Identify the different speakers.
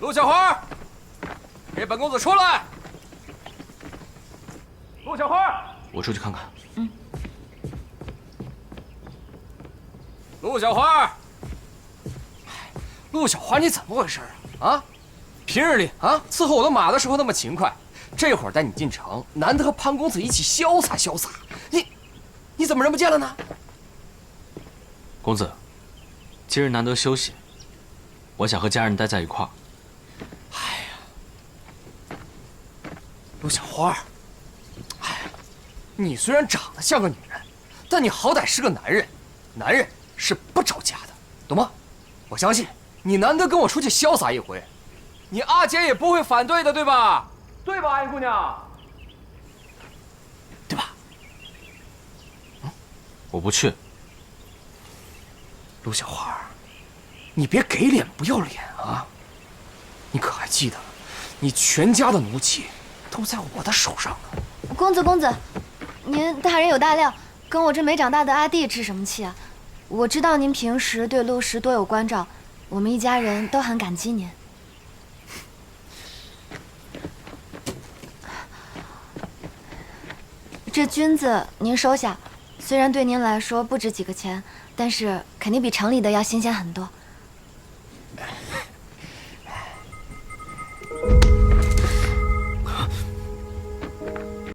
Speaker 1: 陆小花，给本公子出来！陆小花，
Speaker 2: 我出去看看。
Speaker 3: 嗯。
Speaker 1: 陆小花，陆小花，你怎么回事啊？啊，平日里啊伺候我的马的时候那么勤快，这会儿带你进城，难得和潘公子一起潇洒潇洒，你怎么人不见了呢？
Speaker 2: 公子，今日难得休息，我想和家人待在一块儿。
Speaker 1: 哎呀，陆小花，哎，你虽然长得像个女人，但你好歹是个男人，男人是不着家的，懂吗？我相信你难得跟我出去潇洒一回，你阿姐也不会反对的，对吧？对吧，安姑娘？对吧？
Speaker 2: 我不去。
Speaker 1: 陆小花，你别给脸不要脸啊！你可还记得，你全家的奴婢都在我的手上呢。
Speaker 3: 公子，您大人有大量，跟我这没长大的阿弟置什么气啊？我知道您平时对陆氏多有关照，我们一家人都很感激您。这菌子您收下，虽然对您来说不值几个钱，但是肯定比城里的要新鲜很多。